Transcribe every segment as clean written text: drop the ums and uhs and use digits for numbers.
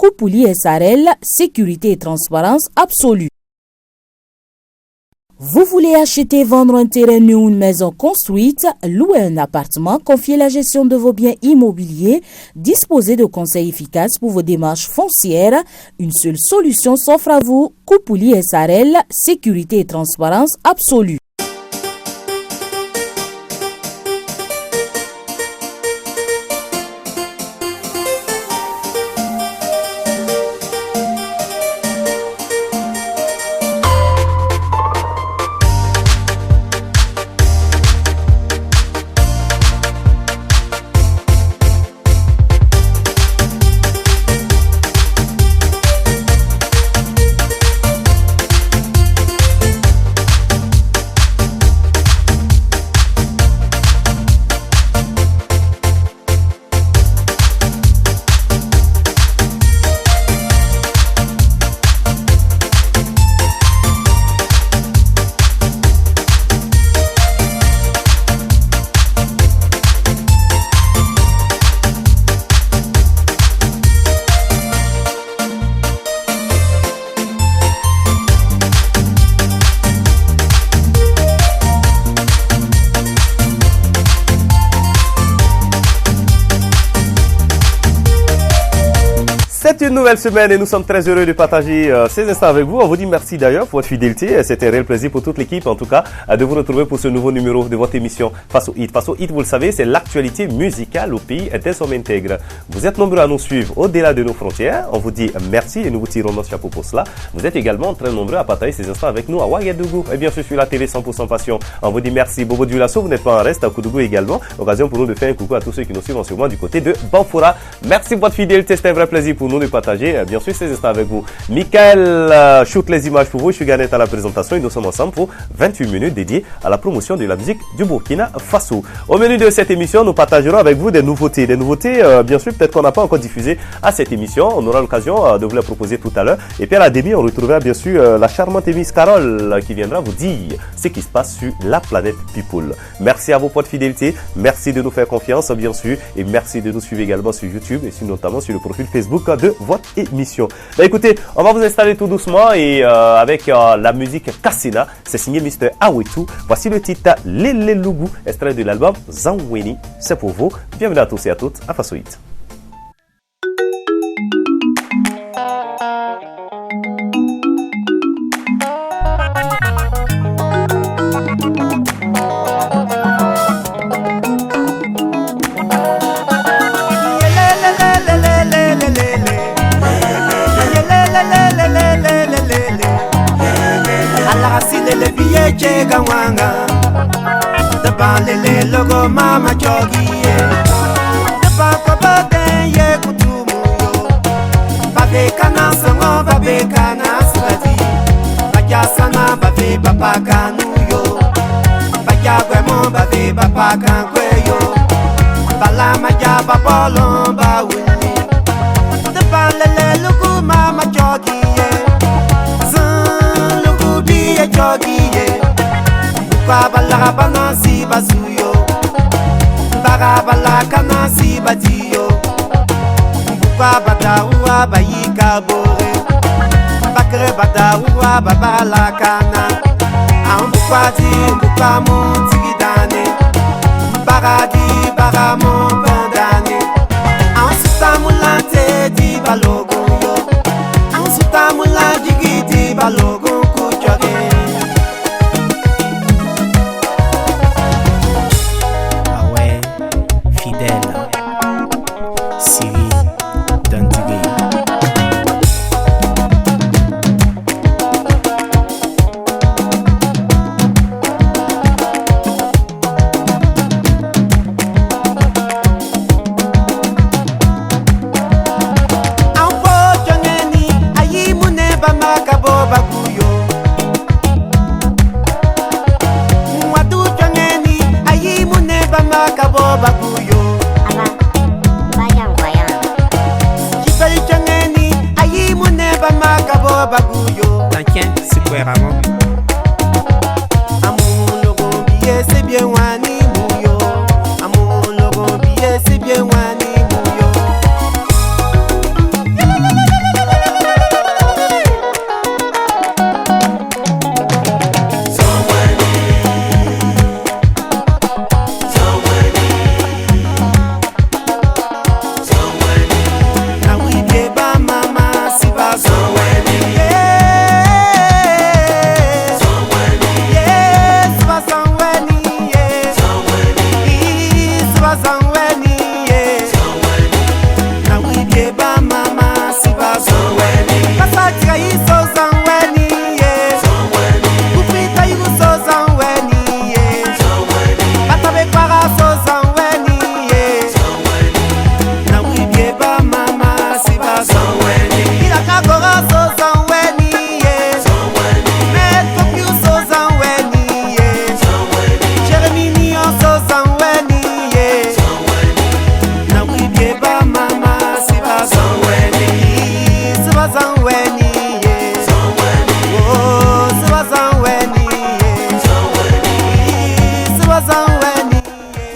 Koupouli SARL, sécurité et transparence absolue. Vous voulez acheter, vendre un terrain nu ou une maison construite, louer un appartement, confier la gestion de vos biens immobiliers, disposer de conseils efficaces pour vos démarches foncières, une seule solution s'offre à vous, Koupouli SARL, sécurité et transparence absolue. C'est une nouvelle semaine et nous sommes très heureux de partager ces instants avec vous. On vous dit merci d'ailleurs pour votre fidélité. C'était un réel plaisir pour toute l'équipe, en tout cas, de vous retrouver pour ce nouveau numéro de votre émission Face au Hit. Face au Hit, vous le savez, c'est l'actualité musicale au pays des hommes intègres. Vous êtes nombreux à nous suivre au-delà de nos frontières. On vous dit merci et nous vous tirons notre chapeau pour cela. Vous êtes également très nombreux à partager ces instants avec nous à Ouagadougou et bien sûr sur la télé 100% Passion. On vous dit merci. Bobo Dioulasso, vous n'êtes pas en reste à Koudougou également. Occasion pour nous de faire un coucou à tous ceux qui nous suivent en ce moment du côté de Banfoura. Merci pour votre fidélité. C'était un vrai plaisir pour nous de partager bien sûr ces instants avec vous. Michael shoot les images pour vous. Je suis Garnet à la présentation et nous sommes ensemble pour 28 minutes dédiées à la promotion de la musique du Burkina Faso. Au menu de cette émission, nous partagerons avec vous des nouveautés. Des nouveautés, bien sûr, peut-être qu'on n'a pas encore diffusé à cette émission. On aura l'occasion de vous les proposer tout à l'heure. Et puis à la début, on retrouvera bien sûr la charmante Miss Carole qui viendra vous dire ce qui se passe sur la planète People. Merci à vous pour votre fidélité. Merci de nous faire confiance, bien sûr. Et merci de nous suivre également sur YouTube et notamment sur le profil Facebook de votre émission. Ben écoutez, on va vous installer tout doucement et avec la musique Kassina, c'est signé Mr. Awetu. Voici le titre Lele Lougou, extrait de l'album Zanweni. C'est pour vous. Bienvenue à tous et à toutes à Face au Hit. Chega wanga Daba lele logo mama chogi ye Daba kobote ye kutumu yo Babe kana sango babe kana slati Baja sana babe papa kanu yo Baja gwemo babe papa kankwe yo Bala maja babolon ba wuni Daba lele logo mama chogi ye Zan logo biye chogi ye Bala bana si basuyo Bala kana si batiyo Bada uwa bayika bore Bakre bada uwa babala kana Ambukwati mbukwa muntigidane Baradi baramo bandane Ansuta mulante di balogo yo Ansuta mulante di balogo kuchore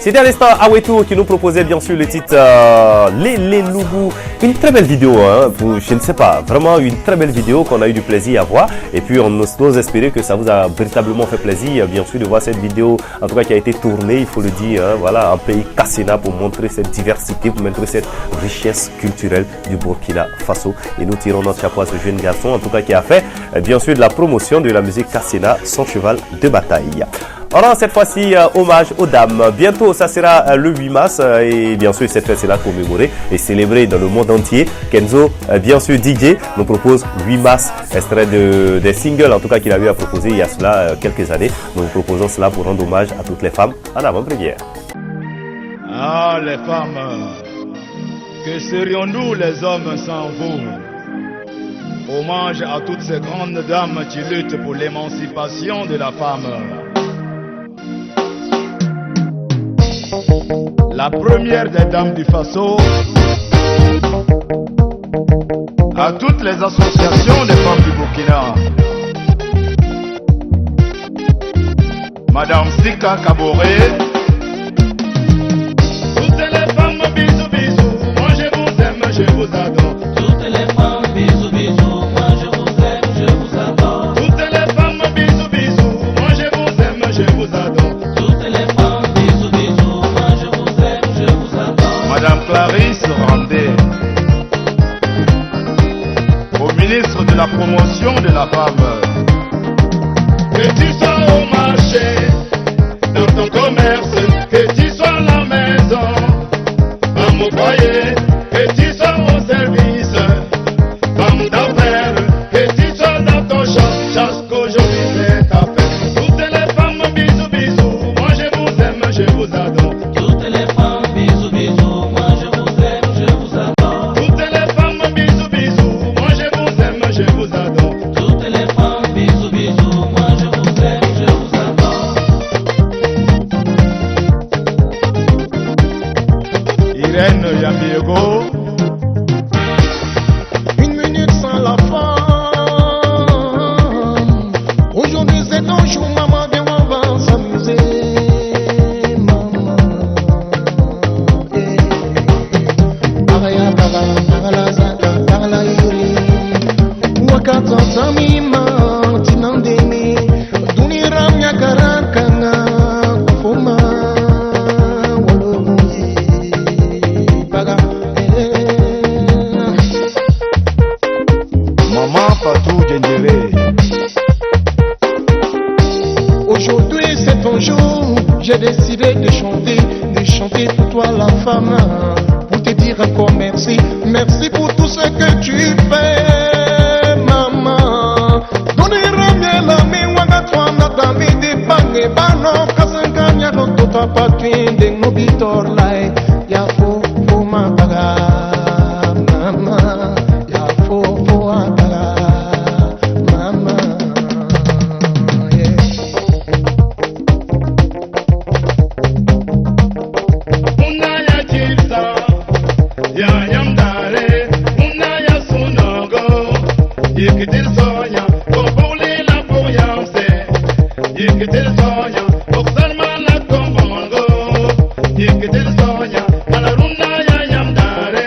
C'était à l'instant Awetou qui nous proposait bien sûr le titre Les Lougou. Une très belle vidéo, hein, je ne sais pas, vraiment une très belle vidéo qu'on a eu du plaisir à voir. Et puis on ose espérer que ça vous a véritablement fait plaisir, bien sûr, de voir cette vidéo, en tout cas qui a été tournée, il faut le dire, hein, voilà, en pays Kassena pour montrer cette diversité, pour montrer cette richesse culturelle du Burkina Faso. Et nous tirons notre chapeau à ce jeune garçon, en tout cas qui a fait, bien sûr, de la promotion de la musique Kassena, son cheval de bataille. On rend cette fois-ci hommage aux dames. Bientôt, ça sera le 8 mars et bien sûr, cette fête sera commémorée et célébrée dans le monde entier. Kenzo, bien sûr, DJ, nous propose 8 mars, extrait des singles, en tout cas qu'il a eu à proposer il y a cela quelques années. Nous vous proposons cela pour rendre hommage à toutes les femmes en avant-première. Ah, les femmes, que serions-nous les hommes sans vous? Hommage à toutes ces grandes dames qui luttent pour l'émancipation de la femme. La première des dames du Faso, à toutes les associations des femmes du Burkina, Madame Sika Kaboré. Toutes les femmes, bisous, bisous, moi je vous aime, je vous adore. Toutes les femmes, bisous, bisous, moi je vous aime, je vous adore. Toutes les femmes, bisous, bisous, moi je vous aime, je vous adore. Toutes les femmes, bisous, bisous, moi je vous aime, je vous adore. Madame Clarisse Randé, au ministre de la promotion de la femme. Que tu sois au marché, dans ton commerce, que tu sois à la maison, femme au foyer, que tu sois au service, femme d'affaires, que tu sois dans ton champ, chasse qu'aujourd'hui c'est ta fête. Toutes les femmes, bisous, bisous, moi je vous aime, je vous adore. Toutes les femmes, bisous, bisous, moi je vous aime, je vous adore. Toutes les femmes, bisous, bisous, moi je vous aime, je vous adore. Toutes les femmes, bisous, bisous, moi je vous aime, je vous adore. Irène Yamiego. Une minute sans la femme. Aujourd'hui c'est ton jour, maman, viens, on va s'amuser. Maman. Araya, Parala, Zaka, Parala, Yuri. Wakata, Samima, Tinandemi. Dunira, Nyakarakana, Foma. Maman Fatou Djendéré. Aujourd'hui c'est ton jour, j'ai décidé de chanter pour toi la femme, pour te dire encore merci, merci pour tout ce que tu fais, maman. Donnera bien la main, waga toi natami de bange bano, kasanganya no tota patwinde no bitor lai, ya fo ma baga, mama, ya fo baga, mama. Unaya Chilsa, ya Yamdare, Unaya Sunogo, Yikitil Soya, Kopuli la Poyamse, Yikitil Soya, Oksalma la Kombongo, Yikitil Soya, Alarunaya Yamdare.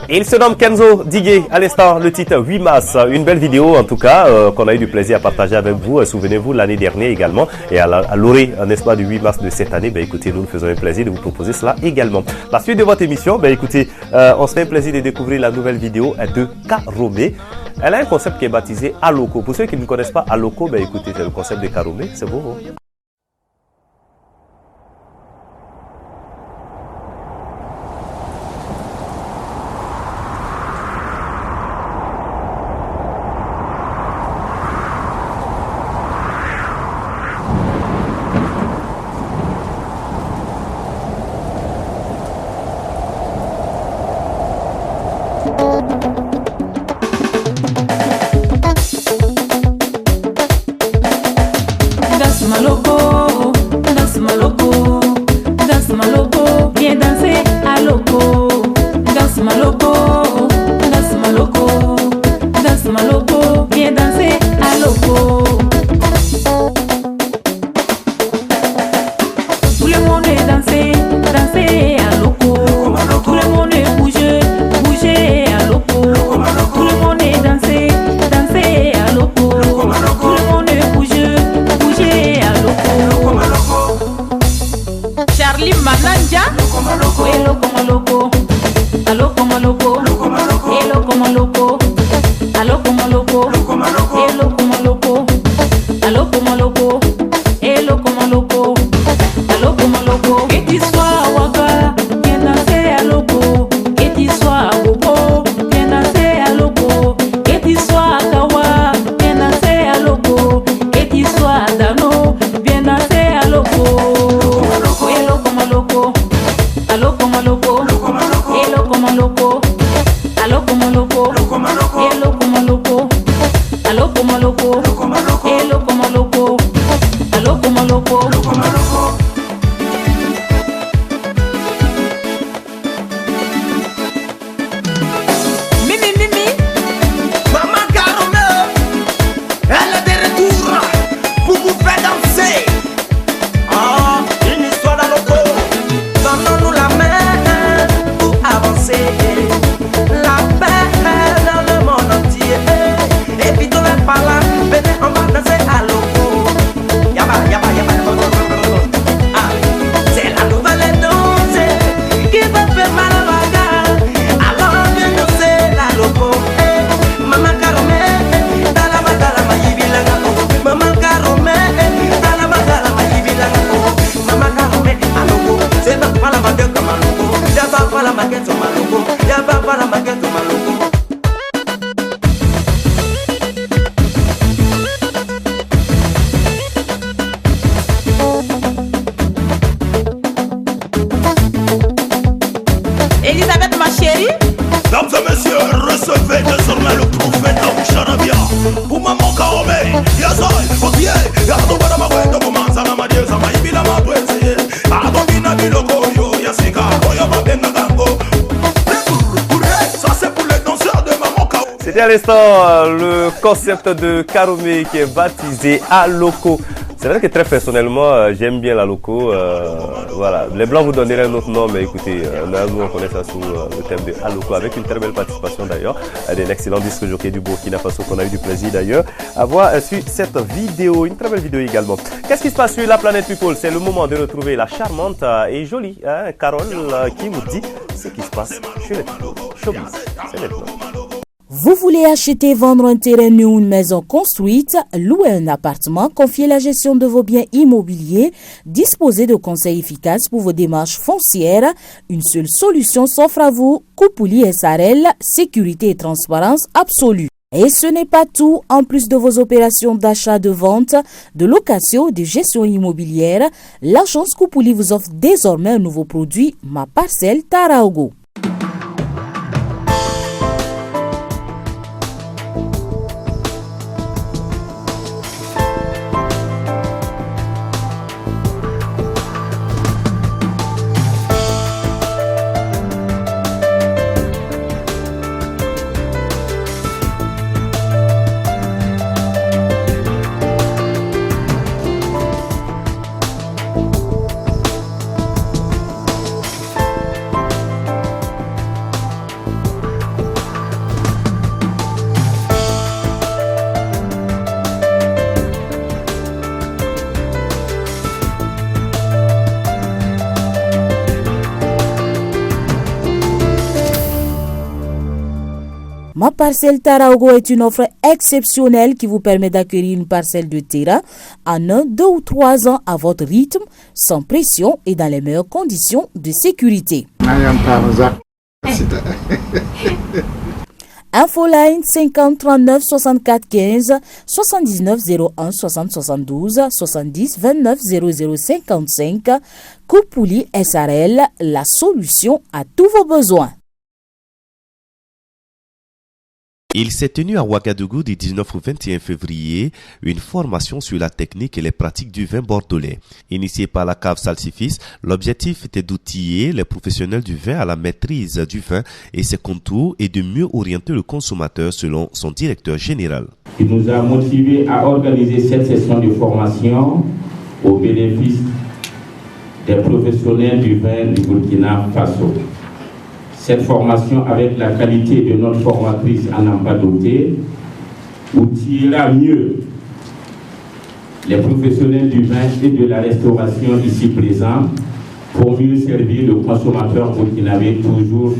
Il se nomme Kenzo Digue, à l'instant, le titre 8 mars. Une belle vidéo, en tout cas, qu'on a eu du plaisir à partager avec vous. Souvenez-vous, l'année dernière également. Et à l'orée, n'est-ce pas, du 8 mars de cette année, ben, écoutez, nous nous faisons un plaisir de vous proposer cela également. La suite de votre émission, ben, écoutez, on se fait un plaisir de découvrir la nouvelle vidéo de Karomé. Elle a un concept qui est baptisé Aloko. Pour ceux qui ne connaissent pas Aloko, ben, écoutez, c'est le concept de Karomé. C'est beau, hein? Elo como loco, alo como loco, elo como loco, alo como loco, elo como loco, alo como loco. Elisabeth, ma chérie. Mesdames et messieurs, recevez désormais le prophète Charabia. Pour maman Karome, Yazai, Fotier, Yardou Badamawendo, Komanza, Namadieu, Samaïbila, Maboué, Adobina, Bilogo, Yasika, Koyama, Bengagango. Ça, c'est pour les danseurs de maman Karome. C'était à l'instant le concept de Karome qui est baptisé Aloko. C'est vrai que très personnellement, j'aime bien la loco. Voilà, les blancs vous donneraient un autre nom, mais écoutez, nous on connaît ça sous le thème de Aloko, avec une très belle participation d'ailleurs d'un excellent disque jockey du Burkina Faso qu'on a eu du plaisir d'ailleurs à voir sur cette vidéo, une très belle vidéo également. Qu'est-ce qui se passe sur la planète People? C'est le moment de retrouver la charmante et jolie Carole qui nous dit ce qui se passe chez les People. Showbiz, c'est maintenant. Vous voulez acheter, vendre un terrain nu ou une maison construite, louer un appartement, confier la gestion de vos biens immobiliers, disposer de conseils efficaces pour vos démarches foncières? Une seule solution s'offre à vous, Koupouli SARL, sécurité et transparence absolue. Et ce n'est pas tout, en plus de vos opérations d'achat, de vente, de location, de gestion immobilière, l'agence Koupouli vous offre désormais un nouveau produit, Ma Parcelle Taraogo. Ma Parcelle Taraogo est une offre exceptionnelle qui vous permet d'acquérir une parcelle de terrain en 1, 2 ou 3 ans à votre rythme, sans pression et dans les meilleures conditions de sécurité. Infoline 50 39 64 15 79 01 60 72 70 29 00 55. Koupouli SARL, la solution à tous vos besoins. Il s'est tenu à Ouagadougou du 19 au 21 février une formation sur la technique et les pratiques du vin bordelais. Initiée par la cave Salsifis, l'objectif était d'outiller les professionnels du vin à la maîtrise du vin et ses contours et de mieux orienter le consommateur selon son directeur général. Il nous a motivés à organiser cette session de formation au bénéfice des professionnels du vin du Burkina Faso. Cette formation, avec la qualité de notre formatrice à n'en pas douter, outillera mieux les professionnels du vin et de la restauration ici présents pour mieux servir le consommateur burkinabé toujours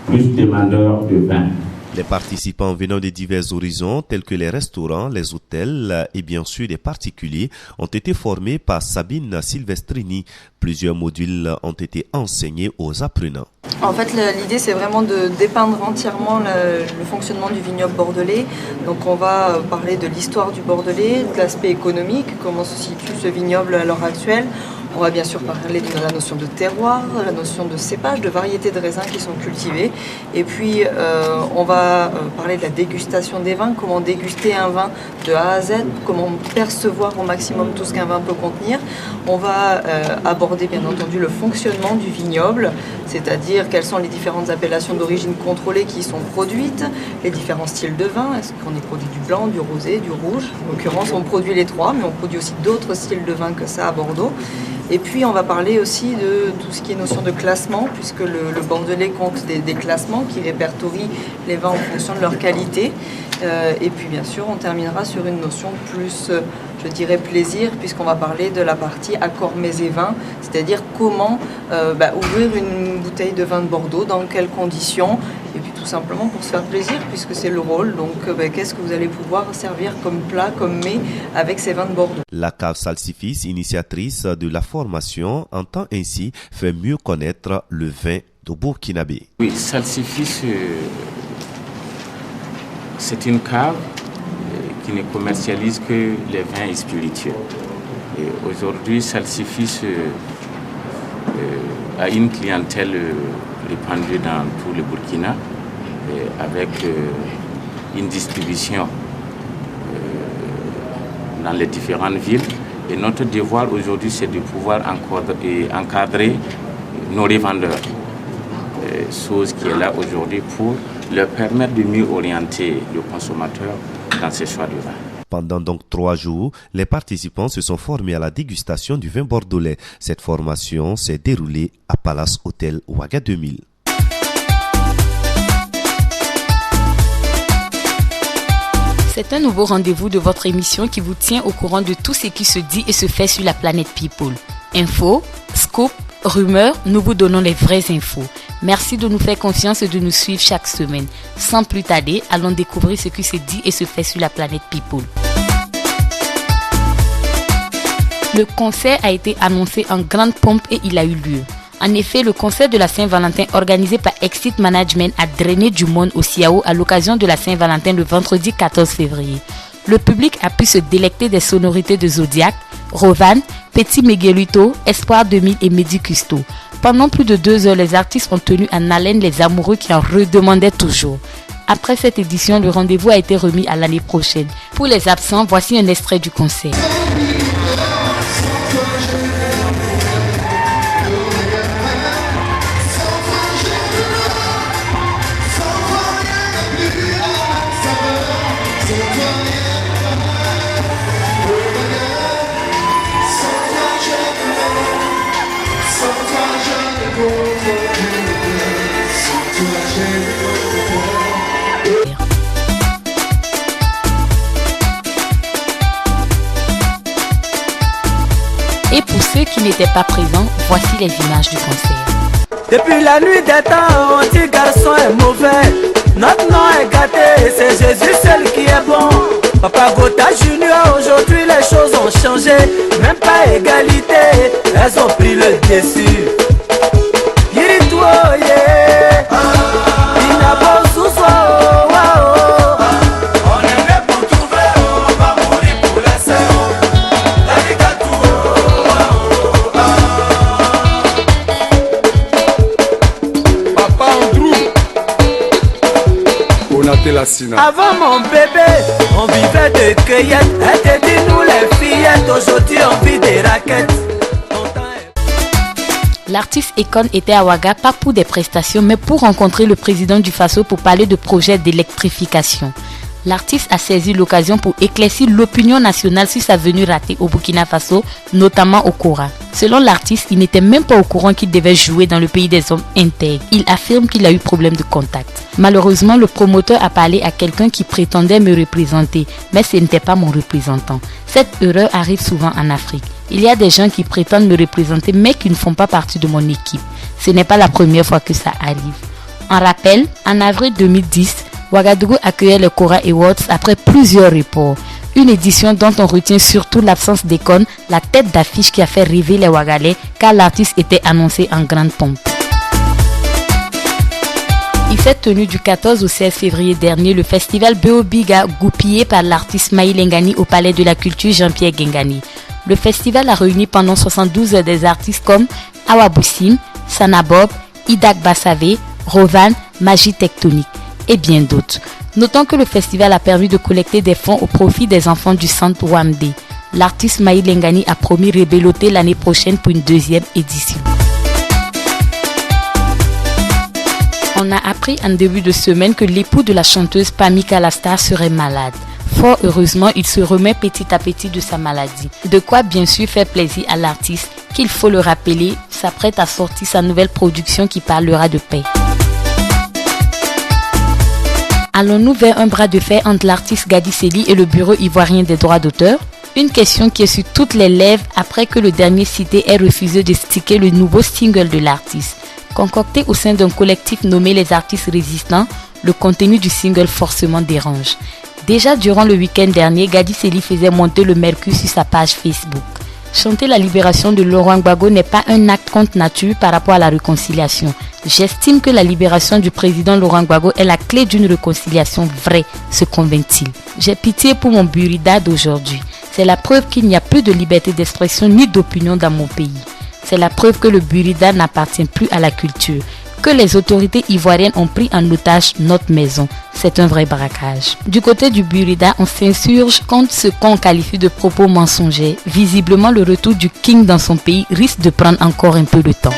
plus demandeur de vin. Les participants venant de divers horizons tels que les restaurants, les hôtels et bien sûr des particuliers ont été formés par Sabine Silvestrini. Plusieurs modules ont été enseignés aux apprenants. En fait, l'idée, c'est vraiment de dépeindre entièrement le fonctionnement du vignoble bordelais. Donc, on va parler de l'histoire du bordelais, de l'aspect économique, comment se situe ce vignoble à l'heure actuelle. On va bien sûr parler de la notion de terroir, la notion de cépage, de variétés de raisins qui sont cultivés. Et puis on va parler de la dégustation des vins, comment déguster un vin de A à Z, comment percevoir au maximum tout ce qu'un vin peut contenir. On va aborder bien entendu le fonctionnement du vignoble, c'est-à-dire quelles sont les différentes appellations d'origine contrôlée qui sont produites, les différents styles de vin, est-ce qu'on est produit du blanc, du rosé, du rouge. En l'occurrence, on produit les trois, mais on produit aussi d'autres styles de vin que ça à Bordeaux. Et puis on va parler aussi de tout ce qui est notion de classement, puisque le Bordelais compte des classements qui répertorient les vins en fonction de leur qualité. Et puis bien sûr on terminera sur une notion plus, je dirais, plaisir, puisqu'on va parler de la partie accord mets et vins, c'est-à-dire comment ouvrir une bouteille de vin de Bordeaux, dans quelles conditions, et puis tout simplement pour se faire plaisir, puisque c'est le rôle. Donc qu'est-ce que vous allez pouvoir servir comme plat, comme mets avec ces vins de Bordeaux. La cave Salsifis, initiatrice de la formation, entend ainsi faire mieux connaître le vin de Burkinabé. Oui, Salsifis, c'est une cave qui ne commercialise que les vins spiritueux. Et aujourd'hui, Salsifis a une clientèle répandue dans tout le Burkina, avec une distribution dans les différentes villes. Et notre devoir aujourd'hui, c'est de pouvoir encadrer nos revendeurs, chose qui est là aujourd'hui pour leur permettre de mieux orienter le consommateur dans ses choix de vin. Pendant donc 3 jours, les participants se sont formés à la dégustation du vin bordelais. Cette formation s'est déroulée à Palace Hotel Ouaga 2000. C'est un nouveau rendez-vous de votre émission qui vous tient au courant de tout ce qui se dit et se fait sur la planète People. Infos, scoop, rumeurs, nous vous donnons les vraies infos. Merci de nous faire confiance et de nous suivre chaque semaine. Sans plus tarder, allons découvrir ce qui se dit et se fait sur la planète People. Le concert a été annoncé en grande pompe et il a eu lieu. En effet, le concert de la Saint-Valentin organisé par Exit Management a drainé du monde au Siao à l'occasion de la Saint-Valentin le vendredi 14 février. Le public a pu se délecter des sonorités de Zodiac, Rovan, Petit Miguelito, Espoir 2000 et Mehdi Custo. Pendant plus de 2 heures, les artistes ont tenu en haleine les amoureux qui en redemandaient toujours. Après cette édition, le rendez-vous a été remis à l'année prochaine. Pour les absents, voici un extrait du concert. Et pour ceux qui n'étaient pas présents, voici les images du concert. Depuis la nuit des temps, on dit garçon est mauvais. Notre nom est gâté et c'est Jésus seul qui est bon. Papa Gota Junior, aujourd'hui les choses ont changé. Même pas égalité, elles ont pris le dessus. Yirito, yeah. Inabo Souswa, oh. On est né pour trouver, on va mourir pour laisser. La vie gâteau, Papa Andrew, on a été la Sina. Avant mon bébé, on vivait de cueillettes. Elle te dit nous les fillettes, aujourd'hui on vit des raquettes. L'artiste Econ était à Ouaga pas pour des prestations mais pour rencontrer le président du Faso pour parler de projets d'électrification. L'artiste a saisi l'occasion pour éclaircir l'opinion nationale sur sa venue ratée au Burkina Faso, notamment au Kora. Selon l'artiste, il n'était même pas au courant qu'il devait jouer dans le pays des hommes intègres. Il affirme qu'il a eu problème de contact. Malheureusement, le promoteur a parlé à quelqu'un qui prétendait me représenter, mais ce n'était pas mon représentant. Cette erreur arrive souvent en Afrique. Il y a des gens qui prétendent me représenter mais qui ne font pas partie de mon équipe. Ce n'est pas la première fois que ça arrive. En rappel, en avril 2010, Ouagadougou accueillait le Kora Awards après plusieurs reports. Une édition dont on retient surtout l'absence d'Econ, la tête d'affiche qui a fait rêver les Ouagalais car l'artiste était annoncé en grande pompe. Il s'est tenu du 14 au 16 février dernier le festival Beobiga goupillé par l'artiste Maï Lengani au Palais de la Culture Jean-Pierre Gengani. Le festival a réuni pendant 72 heures des artistes comme Awa Boussim, Sanabob, Idak Bassavé, Rovan, Magie Tectonique et bien d'autres. Notons que le festival a permis de collecter des fonds au profit des enfants du centre Wamdé. L'artiste Maï Lengani a promis Rebelloté l'année prochaine pour une deuxième édition. On a appris en début de semaine que l'époux de la chanteuse Pamika Lastar serait malade. Fort heureusement, il se remet petit à petit de sa maladie. De quoi bien sûr faire plaisir à l'artiste, qu'il faut le rappeler, s'apprête à sortir sa nouvelle production qui parlera de paix. Allons-nous vers un bras de fer entre l'artiste Gadi Sely et le Bureau ivoirien des droits d'auteur? Une question qui est sur toutes les lèvres après que le dernier cité ait refusé de sticker le nouveau single de l'artiste. Concocté au sein d'un collectif nommé les artistes résistants, le contenu du single forcément dérange. Déjà durant le week-end dernier, Gadi Sely faisait monter le mercure sur sa page Facebook. Chanter la libération de Laurent Gbagbo n'est pas un acte contre nature par rapport à la réconciliation. J'estime que la libération du président Laurent Gbagbo est la clé d'une réconciliation vraie, se convainc-il. J'ai pitié pour mon Burida d'aujourd'hui. C'est la preuve qu'il n'y a plus de liberté d'expression ni d'opinion dans mon pays. C'est la preuve que le Burida n'appartient plus à la culture, que les autorités ivoiriennes ont pris en otage notre maison. C'est un vrai braquage. Du côté du Burida, on s'insurge contre ce qu'on qualifie de propos mensongers. Visiblement, le retour du King dans son pays risque de prendre encore un peu de temps.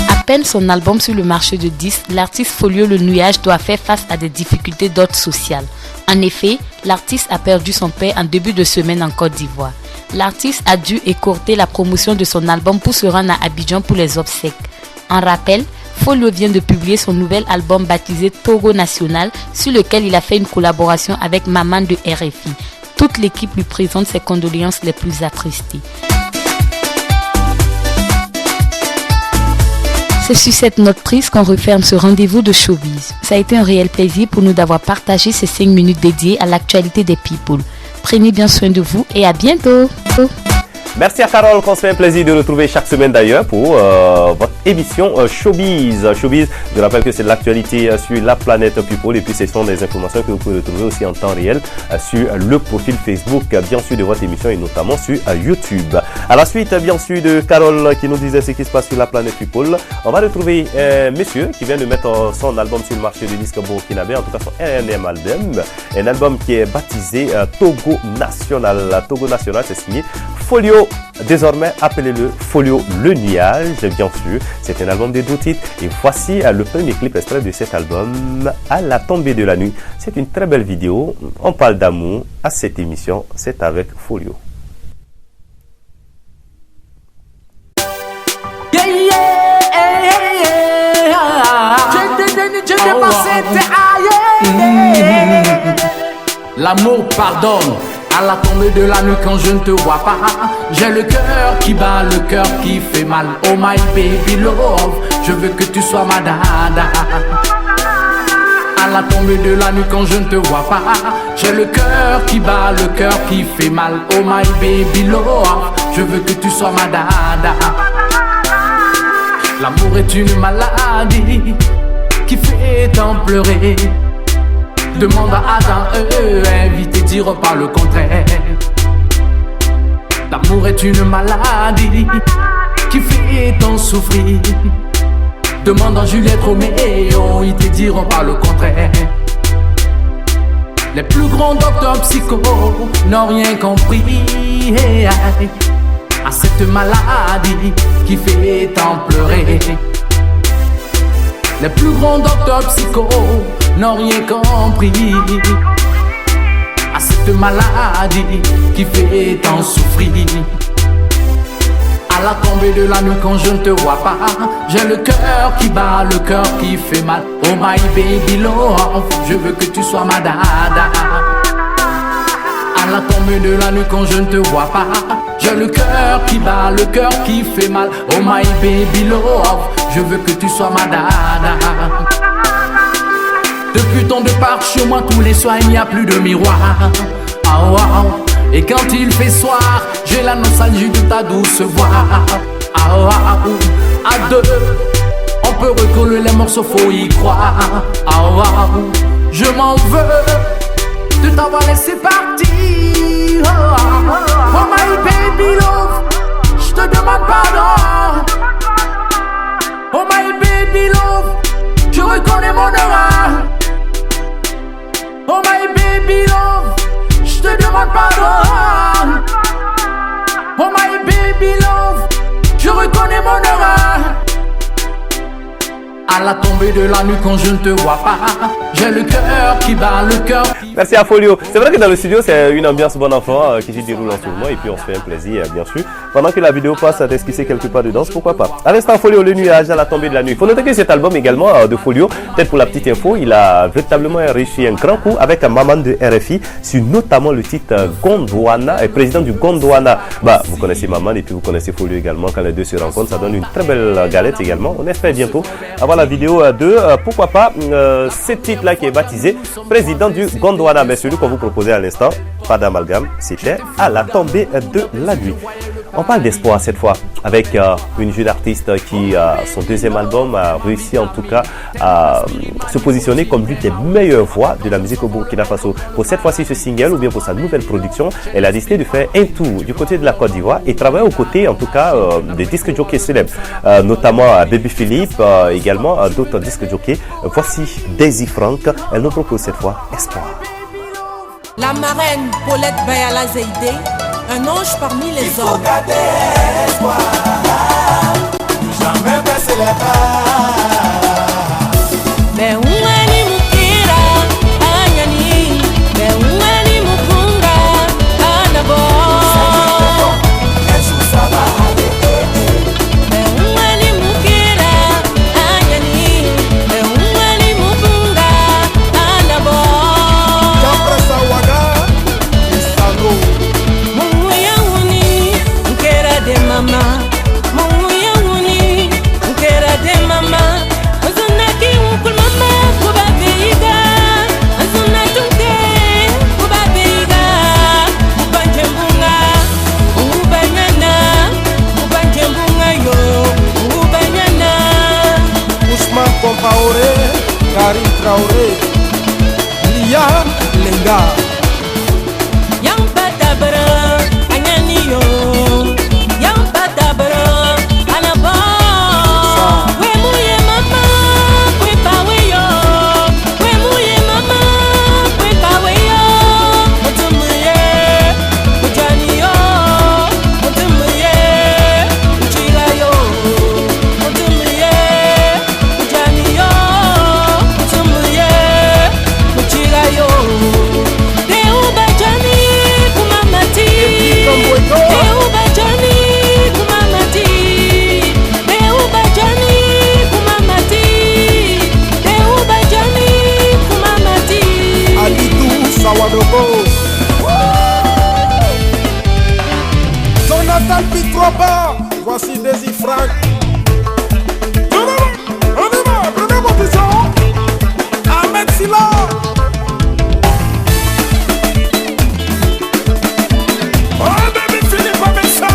À peine son album sur le marché de disques, l'artiste Folio Le Nuage doit faire face à des difficultés d'ordre social. En effet, l'artiste a perdu son père en début de semaine en Côte d'Ivoire. L'artiste a dû écourter la promotion de son album pour se rendre à Abidjan pour les obsèques. En rappel, Folio vient de publier son nouvel album baptisé Togo National, sur lequel il a fait une collaboration avec Maman de RFI. Toute l'équipe lui présente ses condoléances les plus attristées. C'est sur cette note triste qu'on referme ce rendez-vous de showbiz. Ça a été un réel plaisir pour nous d'avoir partagé ces 5 minutes dédiées à l'actualité des people. Prenez bien soin de vous et à bientôt. Merci à Carole, qu'on se fait un plaisir de retrouver chaque semaine d'ailleurs pour votre émission Showbiz. Showbiz, je rappelle que c'est de l'actualité sur la planète People et puis ce sont des informations que vous pouvez retrouver aussi en temps réel sur le profil Facebook, bien sûr, de votre émission et notamment sur YouTube. À la suite, bien sûr, de Carole qui nous disait ce qui se passe sur la planète People, on va retrouver monsieur qui vient de mettre son album sur le marché du disque burkinabé, en tout cas son RNM album, un album qui est baptisé Togo National. Togo National, c'est signé Folio. Désormais, appelez-le Folio Le Nuage, bien sûr. C'est un album de 2 titres. Et voici le premier clip extrait de cet album, À la tombée de la nuit. C'est une très belle vidéo. On parle d'amour à cette émission. C'est avec Folio. L'amour pardonne. À la tombée de la nuit quand je ne te vois pas, j'ai le cœur qui bat, le cœur qui fait mal. Oh my baby love, je veux que tu sois ma dada. À la tombée de la nuit quand je ne te vois pas, j'ai le cœur qui bat, le cœur qui fait mal. Oh my baby love, je veux que tu sois ma dada. L'amour est une maladie qui fait tant pleurer. Demande à Adam, invité, dire pas le contraire. L'amour est une maladie qui fait tant souffrir. Demande à Juliette Roméo, ils te diront pas le contraire. Les plus grands docteurs psycho n'ont rien compris à cette maladie qui fait tant pleurer. Les plus grands docteurs psycho n'ont rien compris à cette maladie qui fait tant souffrir. À la tombée de la nuit quand je ne te vois pas, j'ai le cœur qui bat, le cœur qui fait mal. Oh my baby love, je veux que tu sois ma dada. À la tombée de la nuit quand je ne te vois pas, j'ai le cœur qui bat, le cœur qui fait mal. Oh my baby love, je veux que tu sois ma dada. Depuis ton départ chez moi tous les soirs il n'y a plus de miroir. Oh, oh. Et quand il fait soir, j'ai la nostalgie de ta douce voix. Oh, oh. À deux, on peut recoller les morceaux, faut y croire. Oh, oh. Je m'en veux de t'avoir laissé partir. Oh my baby love, je te demande pardon. Oh my baby love, je reconnais mon erreur. Oh my baby love, je te demande pardon. Oh my baby love, je reconnais mon erreur. À la tombée de la nuit quand je ne te vois pas, j'ai le cœur qui bat, le cœur. Merci à Folio. C'est vrai que dans le studio, c'est une ambiance bon enfant qui se déroule en ce moment et puis on se fait un plaisir, bien sûr. Pendant que la vidéo passe à d'esquisser quelques pas de danse, pourquoi pas. À l'instant, Folio, le nuage à la tombée de la nuit. Il faut noter que cet album également de Folio, peut-être pour la petite info, il a véritablement réussi un grand coup avec un maman de RFI sur notamment le titre Gondwana, président du Gondwana. Bah, vous connaissez Maman et puis vous connaissez Folio également. Quand les deux se rencontrent, ça donne une très belle galette également. On espère bientôt avoir la vidéo de pourquoi pas ce titre-là qui est baptisé président du Gondwana. Mais celui qu'on vous proposait à l'instant, pas d'amalgame, c'était à la tombée de la nuit. On parle d'espoir cette fois avec une jeune artiste qui, son deuxième album, a réussi en tout cas à se positionner comme l'une des meilleures voix de la musique au Burkina Faso. Pour cette fois-ci ce single ou bien pour sa nouvelle production, elle a décidé de faire un tour du côté de la Côte d'Ivoire et travailler aux côtés en tout cas des disques jockeys célèbres, notamment Baby Philippe, également d'autres disques jockeys. Voici Daisy Frank, elle nous propose cette fois Espoir. La marraine Paulette Bayala Zeidé, un ange parmi les hommes. Il faut garder espoir, jamais baisser les bras. Beungani mukira, anyani, beungani mukunga, anabo. Beungani mukira, anyani, beungani mukunga, anabo. Mungu yanguni, mkera de mama. Mungu yanguni, mkera de mama. Azunaki ukul mama kubabeiga. Azunatunke kubabeiga. Ubanje mbunga, ubanyana. Ubanje mbunga yo, ubanyana. Ousmane Compaoré, Karim Traoré, Liam Lenga. Yampatabra, anyaniyo. Yampatabra, anaba. Wemuye mama, kwepaweyo. Wemuye mama, kwepaweyo. Mutumuye, mujaniyo. Mutumuye, muchilayo. Mutumuye, mujaniyo. Mutumuye, muchilayo. Deubajani kumamati. Deubajani kumamati. Deubajani kumamati. Deubajani kumamati. Alitou Sawadogo. Jonathan Pitroba, voici Daisy Frank. On y va, première position. Ahmed Silla. Oh baby Philippe avec ça.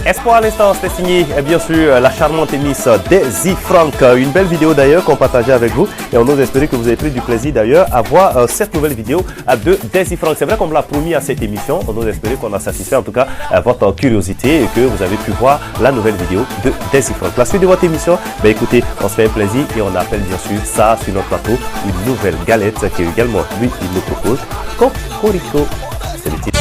Espoir à l'instant, c'était signé bien sûr la charmante Miss Daisy Frank. Une belle vidéo d'ailleurs qu'on partageait avec vous et on ose espérer que vous avez pris du plaisir d'ailleurs à voir cette nouvelle vidéo de Daisy Frank. C'est vrai qu'on me l'a promis à cette émission, on ose espérer qu'on a satisfait en tout cas votre curiosité et que vous avez pu voir la nouvelle vidéo de Daisy Frank. La suite de votre émission, écoutez, on se fait un plaisir et on appelle bien sûr ça sur notre plateau une nouvelle galette qui également lui il nous propose Cocorico. C'est le titre.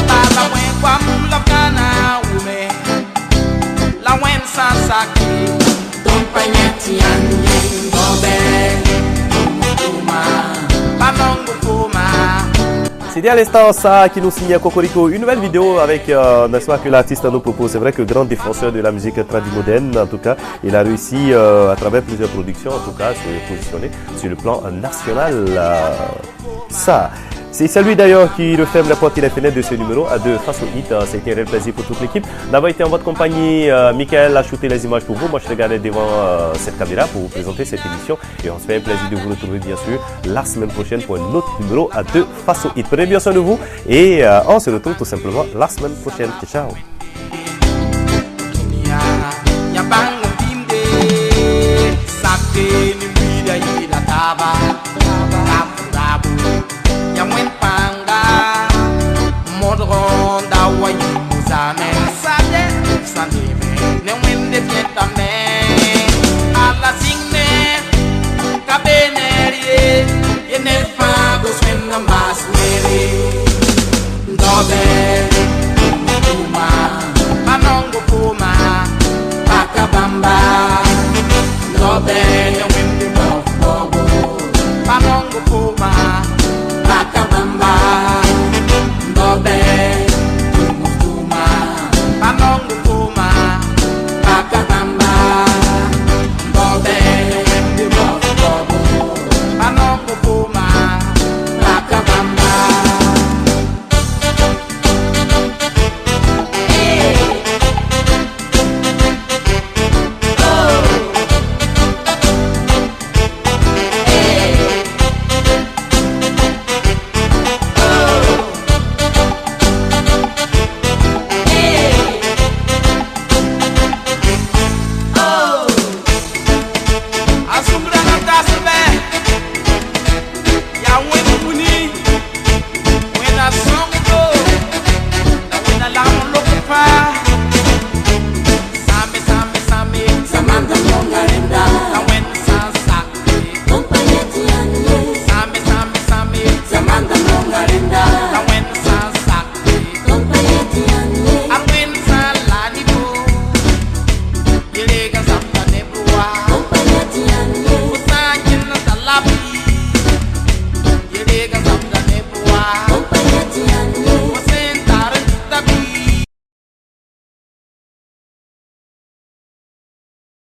Baba mwen kwa mlokana C'était à l'instant ça qui nous signait Cocorico, une nouvelle vidéo avec, n'est-ce pas, que l'artiste nous propose. C'est vrai que grand défenseur de la musique tradimoderne, en tout cas, il a réussi à travers plusieurs productions, en tout cas, à se positionner sur le plan national. Ça. C'est celui d'ailleurs qui referme la porte et les fenêtres de ce numéro à 2 face au hit. C'était un réel plaisir pour toute l'équipe d'avoir été en votre compagnie. Michael a shooté les images pour vous. Moi, je regardais devant cette caméra pour vous présenter cette émission. Et on se fait un plaisir de vous retrouver, bien sûr, la semaine prochaine pour un autre numéro à 2 face au hit. Prenez bien soin de vous et on se retrouve tout simplement la semaine prochaine. Ciao. Modronda wa yuzame sade sanime ne wende fietame ala signe kabenerie ene fago swenna masmeri dobe kuma manongo kuma pakabamba dobe ne wende bobo manongo kuma pakabamba dobe kuma manongo kuma pakabamba dobe bobo manongo kuma pakabamba Tapi